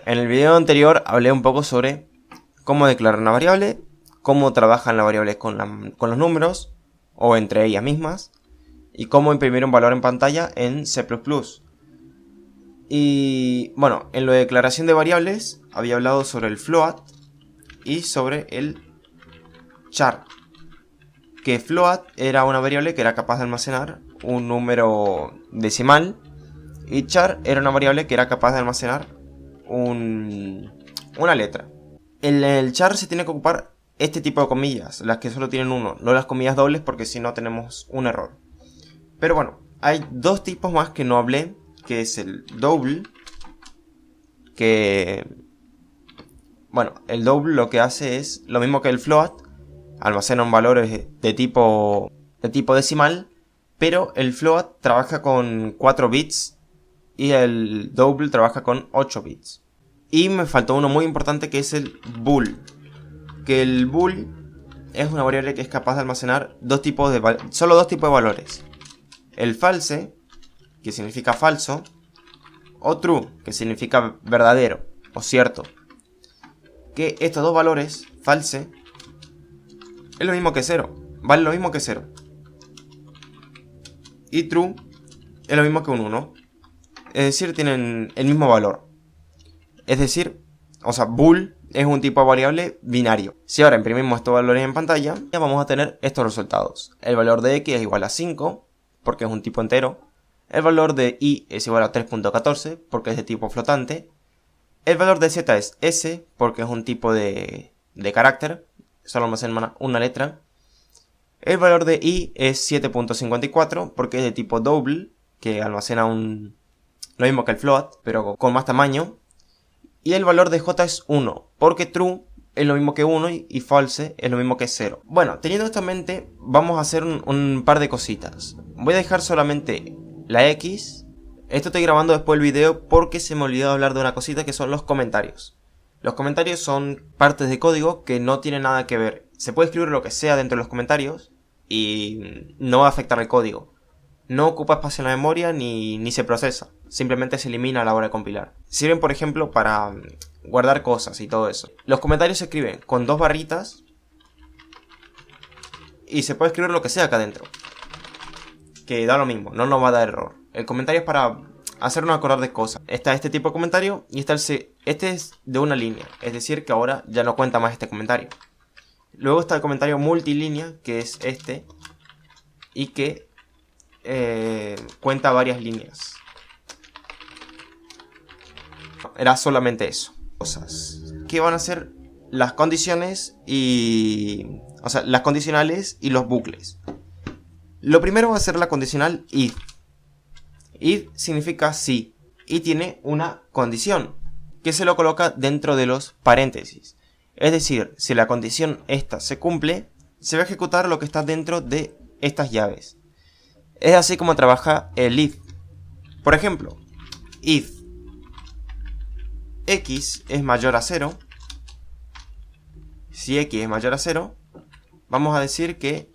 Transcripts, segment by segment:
En el video anterior hablé un poco sobre cómo declarar una variable, cómo trabajan las variables con los números o entre ellas mismas y cómo imprimir un valor en pantalla en C++. Y bueno, en lo de declaración de variables había hablado sobre el float y sobre el char. Que float era una variable que era capaz de almacenar un número decimal y char era una variable que era capaz de almacenar una letra. En el char se tiene que ocupar este tipo de comillas, las que solo tienen uno, no las comillas dobles porque si no tenemos un error. Pero bueno, hay dos tipos más que no hablé, que es el double, que bueno, el double lo que hace es lo mismo que el float, almacena un valor de tipo decimal, pero el float trabaja con 4 bits y el double trabaja con 8 bits. Y me faltó uno muy importante que es el bool, que el bool es una variable que es capaz de almacenar solo dos tipos de valores. El false, que significa falso, o true, que significa verdadero o cierto. Que estos dos valores, false, es lo mismo que 0, vale lo mismo que 0. Y true es lo mismo que un 1. Es decir, tienen el mismo valor. Es decir, bool es un tipo de variable binario. Si ahora imprimimos estos valores en pantalla, ya vamos a tener estos resultados. El valor de x es igual a 5, porque es un tipo entero. El valor de y es igual a 3.14, porque es de tipo flotante. El valor de z es s, porque es un tipo de carácter, solo almacena una letra. El valor de i es 7.54, porque es de tipo double, que almacena lo mismo que el float, pero con más tamaño. Y el valor de j es 1, porque true es lo mismo que 1 y false es lo mismo que 0. Bueno, teniendo esto en mente, vamos a hacer un par de cositas. Voy a dejar solamente la X. Esto estoy grabando después del video porque se me olvidó hablar de una cosita que son los comentarios. Los comentarios son partes de código que no tienen nada que ver. Se puede escribir lo que sea dentro de los comentarios y no va a afectar el código. No ocupa espacio en la memoria ni se procesa. Simplemente se elimina a la hora de compilar. Sirven, por ejemplo, para guardar cosas y todo eso. Los comentarios se escriben con dos barritas y se puede escribir lo que sea acá adentro, que da lo mismo, no nos va a dar error. El comentario es para hacernos acordar de cosas. Está este tipo de comentario y este es de una línea. Es decir, que ahora ya no cuenta más este comentario. Luego está el comentario multilínea, que es este, y que cuenta varias líneas. Era solamente eso. Cosas que van a ser las condiciones las condicionales y los bucles. Lo primero va a ser la condicional if. If significa sí y tiene una condición que se lo coloca dentro de los paréntesis. Es decir, si la condición esta se cumple, se va a ejecutar lo que está dentro de estas llaves. Es así como trabaja el if. Por ejemplo, if x es mayor a 0, si x es mayor a 0, vamos a decir que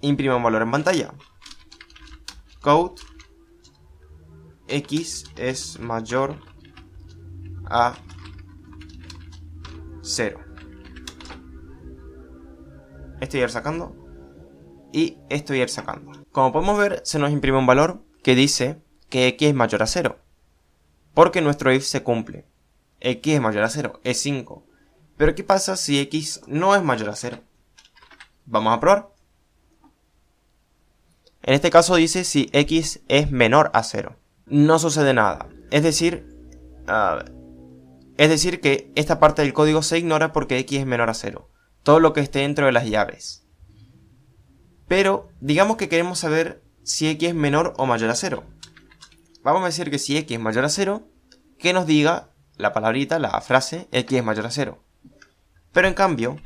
imprima un valor en pantalla. Code x es mayor a 0. Esto voy a ir sacando y esto voy a ir sacando. Como podemos ver, se nos imprime un valor que dice que x es mayor a 0, porque nuestro if se cumple. X es mayor a 0, es 5. Pero ¿qué pasa si x no es mayor a 0? Vamos a probar. En este caso dice si x es menor a 0. No sucede nada. Es decir que esta parte del código se ignora porque x es menor a 0. Todo lo que esté dentro de las llaves. Pero digamos que queremos saber si x es menor o mayor a 0. Vamos a decir que si x es mayor a 0, que nos diga la palabrita, la frase, x es mayor a 0. Pero en cambio,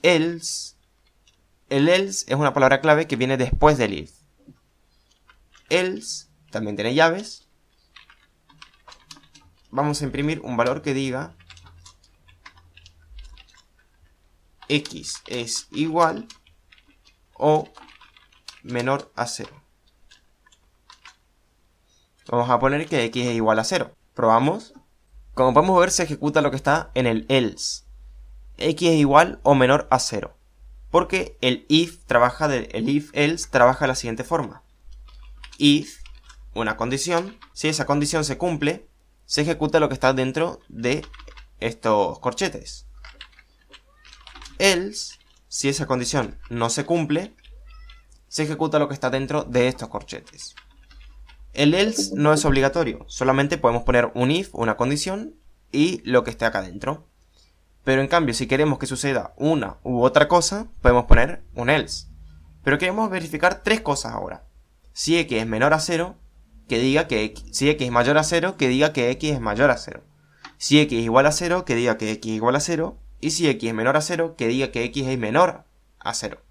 else, el else es una palabra clave que viene después del if. Else también tiene llaves. Vamos a imprimir un valor que diga x es igual o menor a 0. Vamos a poner que x es igual a 0. Probamos. Como podemos ver, se ejecuta lo que está en el else. X es igual o menor a 0. Porque el if else trabaja de la siguiente forma. If, una condición, si esa condición se cumple, se ejecuta lo que está dentro de estos corchetes. Else, si esa condición no se cumple, se ejecuta lo que está dentro de estos corchetes. El else no es obligatorio, solamente podemos poner un if, una condición, y lo que esté acá dentro. Pero en cambio, si queremos que suceda una u otra cosa, podemos poner un else. Pero queremos verificar tres cosas ahora. Si x es menor a 0, que diga que x, si x es mayor a 0, que diga que x es mayor a 0. Si x es igual a 0, que diga que x es igual a 0. Y si x es menor a 0, que diga que x es menor a 0.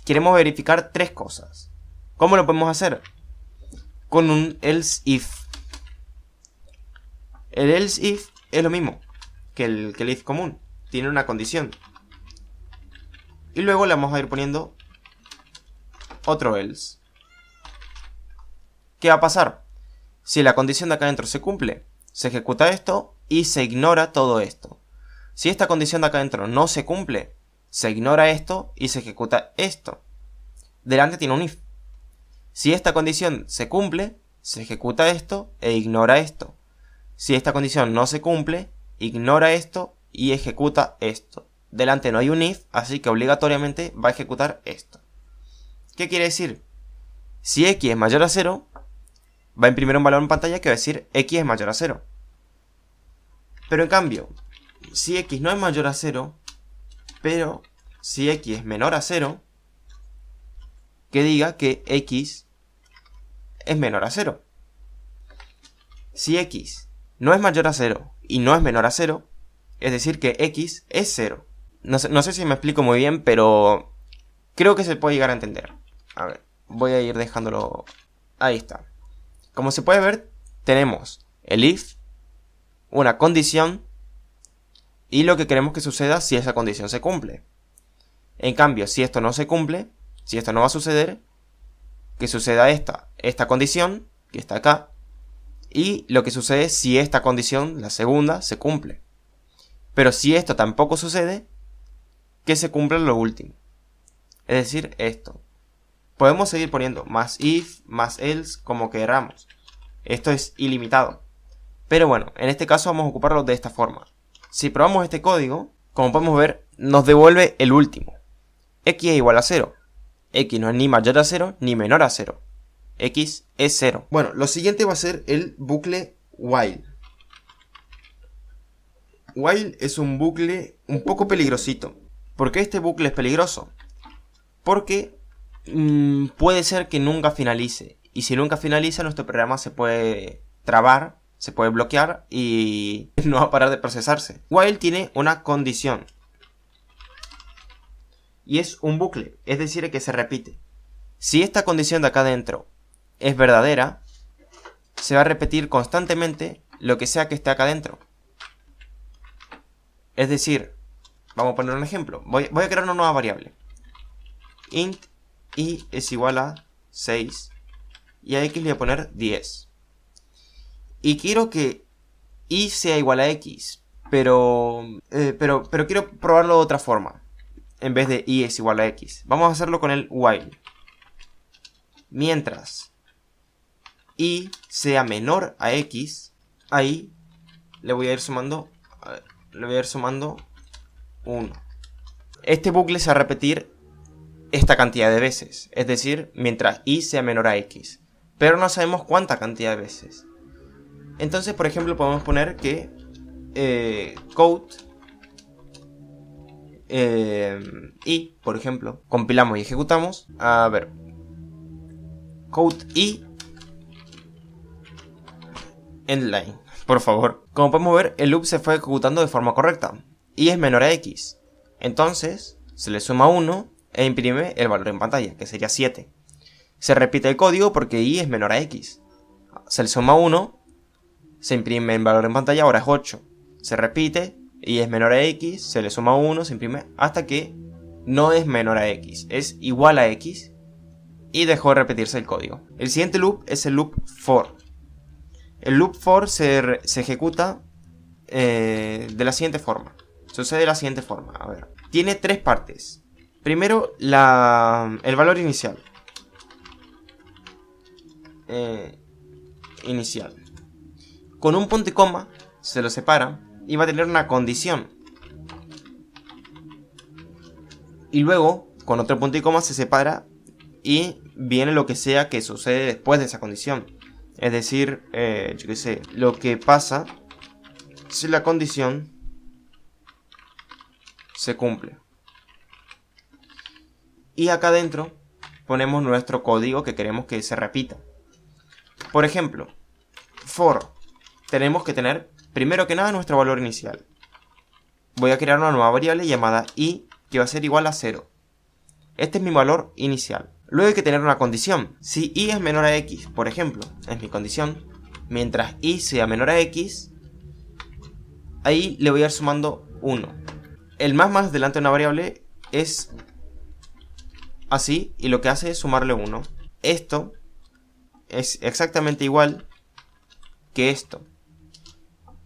Queremos verificar tres cosas. ¿Cómo lo podemos hacer? Con un else if. El else if es lo mismo que el if común. Tiene una condición. Y luego le vamos a ir poniendo otro else. ¿Qué va a pasar? Si la condición de acá adentro se cumple, se ejecuta esto y se ignora todo esto. Si esta condición de acá adentro no se cumple, se ignora esto y se ejecuta esto. Delante tiene un if. Si esta condición se cumple, se ejecuta esto e ignora esto. Si esta condición no se cumple, ignora esto y ejecuta esto. Delante no hay un if, así que obligatoriamente va a ejecutar esto. ¿Qué quiere decir? Si x es mayor a 0, va a imprimir un valor en pantalla que va a decir x es mayor a 0. Pero en cambio, si x no es mayor a 0, pero si x es menor a 0, que diga que x es menor a 0. Si x no es mayor a 0 y no es menor a 0, es decir que x es 0. No sé si me explico muy bien, pero creo que se puede llegar a entender. A ver, voy a ir dejándolo. Ahí está. Como se puede ver, tenemos el if, una condición y lo que queremos que suceda si esa condición se cumple. En cambio, si esto no se cumple, si esto no va a suceder, que suceda esta condición que está acá, y lo que sucede si esta condición, la segunda, se cumple. Pero si esto tampoco sucede, que se cumpla lo último. Es decir, esto. Podemos seguir poniendo más if, más else, como queramos. Esto es ilimitado. Pero bueno, en este caso vamos a ocuparlo de esta forma. Si probamos este código, como podemos ver, nos devuelve el último. X es igual a 0. X no es ni mayor a 0 ni menor a 0. X es 0. Bueno, lo siguiente va a ser el bucle while. While es un bucle un poco peligrosito. ¿Por qué este bucle es peligroso? Porque puede ser que nunca finalice. Y si nunca finaliza, nuestro programa se puede trabar, se puede bloquear y no va a parar de procesarse. While tiene una condición. Y es un bucle, es decir, que se repite. Si esta condición de acá adentro es verdadera, se va a repetir constantemente lo que sea que esté acá adentro. Es decir, vamos a poner un ejemplo. Voy a crear una nueva variable. Int y es igual a 6 y a x le voy a poner 10. Y quiero que y sea igual a x, pero quiero probarlo de otra forma. En vez de y es igual a x. Vamos a hacerlo con el while. Mientras y sea menor a x, ahí le voy a ir sumando 1. Este bucle se va a repetir esta cantidad de veces, es decir, mientras y sea menor a x, pero no sabemos cuánta cantidad de veces. Entonces, por ejemplo, podemos poner que code y, por ejemplo, compilamos y ejecutamos. A ver, code y endline, por favor. Como podemos ver, el loop se fue ejecutando de forma correcta. Y es menor a x. Entonces, se le suma 1 e imprime el valor en pantalla, que sería 7. Se repite el código porque y es menor a x. Se le suma 1, se imprime el valor en pantalla, ahora es 8. Se repite, y es menor a x, se le suma 1, se imprime hasta que no es menor a x, es igual a x y dejó de repetirse el código. El siguiente loop es el loop for. El loop for se ejecuta de la siguiente forma. Sucede de la siguiente forma. A ver. Tiene tres partes. Primero, el valor inicial. Inicial. Con un punto y coma se lo separa y va a tener una condición. Y luego, con otro punto y coma se separa y viene lo que sea que sucede después de esa condición. Es decir, yo qué sé, lo que pasa si la condición se cumple. Y acá adentro ponemos nuestro código que queremos que se repita. Por ejemplo, for, tenemos que tener primero que nada nuestro valor inicial. Voy a crear una nueva variable llamada i que va a ser igual a 0. Este es mi valor inicial. Luego hay que tener una condición. Si i es menor a x, por ejemplo, es mi condición, mientras i sea menor a x, ahí le voy a ir sumando 1. El más delante de una variable es así y lo que hace es sumarle 1. Esto es exactamente igual que esto.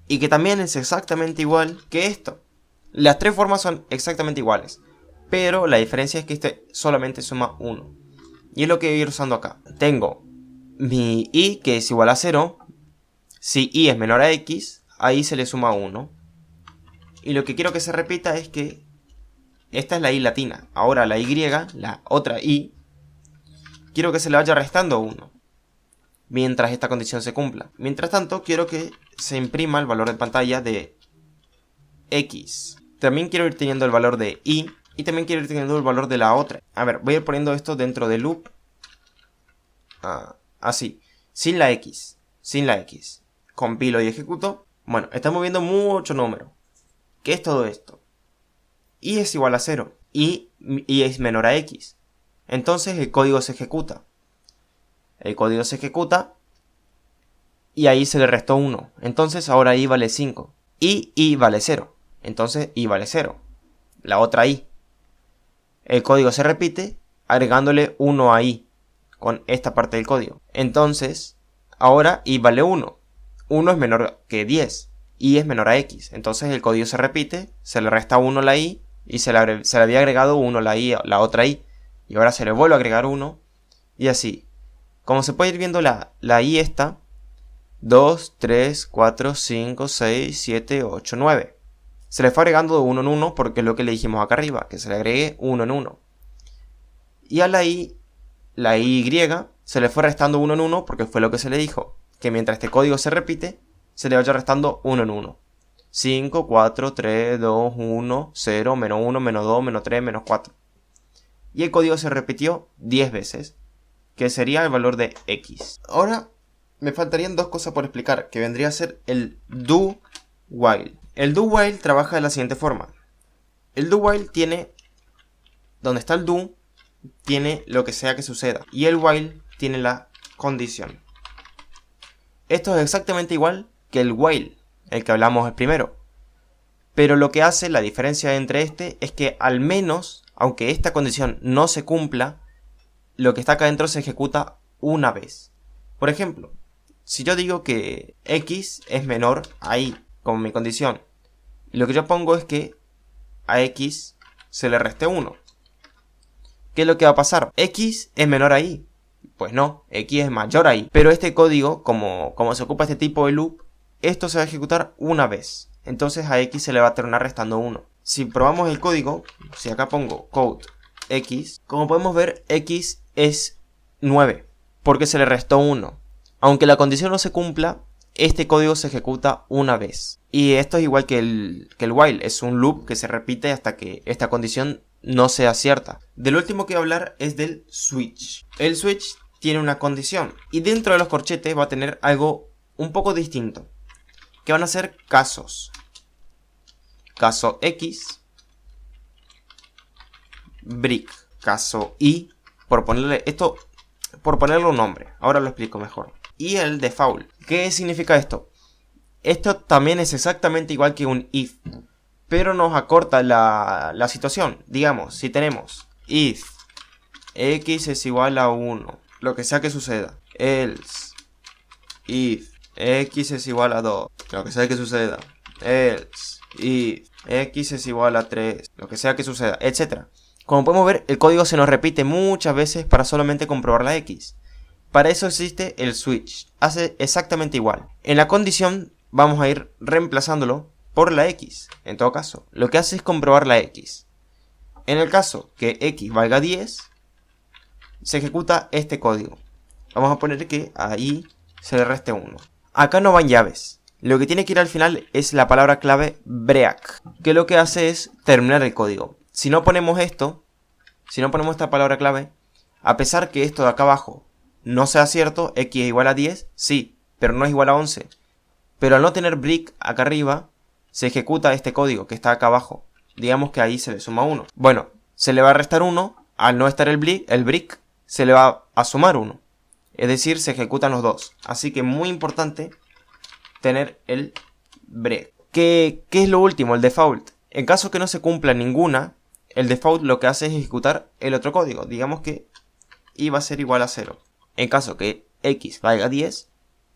Y que también es exactamente igual que esto. Las tres formas son exactamente iguales. Pero la diferencia es que este solamente suma 1. Y es lo que voy a ir usando acá. Tengo mi i que es igual a 0. Si i es menor a x, ahí se le suma 1. Y lo que quiero que se repita es que esta es la i latina. Ahora la y, la otra i, quiero que se le vaya restando 1. Mientras esta condición se cumpla. Mientras tanto, quiero que se imprima el valor de pantalla de x. También quiero ir teniendo el valor de y también quiero ir teniendo el valor de la otra. A ver, voy a ir poniendo esto dentro del loop. Así. Sin la x. Compilo y ejecuto. Bueno, estamos viendo mucho número. ¿Qué es todo esto? Y es igual a 0. Y es menor a x. Entonces el código se ejecuta. Y ahí se le restó 1. Entonces ahora i vale 5. Y vale 0. Entonces i vale 0. La otra i. El código se repite agregándole 1 a i con esta parte del código. Entonces ahora i vale 1. 1 es menor que 10. Y es menor a x. Entonces el código se repite. Se le resta 1 a la i. Y se le había agregado 1 a la otra i. Y ahora se le vuelve a agregar 1. Y así. Como se puede ir viendo la i esta. 2, 3, 4, 5, 6, 7, 8, 9. Se le fue agregando de 1 en 1 porque es lo que le dijimos acá arriba. Que se le agregue 1 en 1. Y a la y se le fue restando 1 en 1 porque fue lo que se le dijo. Que mientras este código se repite, se le vaya restando 1 en 1. 5, 4, 3, 2, 1, 0, menos 1, menos 2, menos 3, menos 4. Y el código se repitió 10 veces. Que sería el valor de x. Ahora me faltarían dos cosas por explicar. Que vendría a ser el do while. El do while trabaja de la siguiente forma. El do while tiene... Donde está el do, tiene lo que sea que suceda. Y el while tiene la condición. Esto es exactamente igual que el while, el que hablamos primero. Pero lo que hace, la diferencia entre este, es que al menos, aunque esta condición no se cumpla, lo que está acá adentro se ejecuta una vez. Por ejemplo, si yo digo que x es menor a y, como mi condición, y lo que yo pongo es que a x se le reste 1. ¿Qué es lo que va a pasar? X es menor a y. Pues no, x es mayor a y. Pero este código, como se ocupa este tipo de loop, esto se va a ejecutar una vez. Entonces a x se le va a terminar restando 1. Si probamos el código, si acá pongo code x, como podemos ver, x es 9, porque se le restó 1. Aunque la condición no se cumpla, este código se ejecuta una vez. Y esto es igual que el while, es un loop que se repite hasta que esta condición no sea cierta. Del último que voy a hablar es del switch. El switch tiene una condición y dentro de los corchetes va a tener algo un poco distinto, que van a ser casos. Caso X, break, caso Y, por ponerle un nombre. Ahora lo explico mejor. Y el default. ¿Qué significa esto? Esto también es exactamente igual que un if, pero nos acorta la situación. Digamos, si tenemos if x es igual a 1, lo que sea que suceda, else if x es igual a 2, lo que sea que suceda, else, if x es igual a 3, lo que sea que suceda, etc. Como podemos ver, el código se nos repite muchas veces para solamente comprobar la x. Para eso existe el switch, hace exactamente igual. En la condición vamos a ir reemplazándolo por la x. En todo caso, lo que hace es comprobar la x. En el caso que x valga 10, se ejecuta este código. Vamos a poner que ahí se le reste 1. Acá no van llaves. Lo que tiene que ir al final es la palabra clave break, que lo que hace es terminar el código. Si no ponemos esto, si no ponemos esta palabra clave, a pesar que esto de acá abajo no sea cierto, x es igual a 10, sí, pero no es igual a 11. Pero al no tener break acá arriba, se ejecuta este código que está acá abajo. Digamos que ahí se le suma 1. Bueno, se le va a restar 1, al no estar el break se le va a sumar 1. Es decir, se ejecutan los dos. Así que muy importante tener el break. ¿Qué es lo último? El default. En caso que no se cumpla ninguna, el default lo que hace es ejecutar el otro código. Digamos que y va a ser igual a 0. En caso que x valga 10,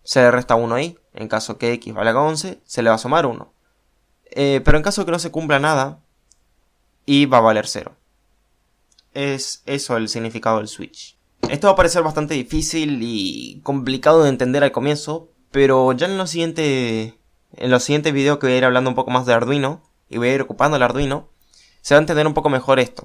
se le resta 1 ahí. En caso que x valga 11, se le va a sumar 1. Pero en caso que no se cumpla nada, y va a valer 0. Es eso el significado del switch. Esto va a parecer bastante difícil y complicado de entender al comienzo, pero ya en los siguientes videos que voy a ir hablando un poco más de Arduino, y voy a ir ocupando el Arduino, se va a entender un poco mejor esto.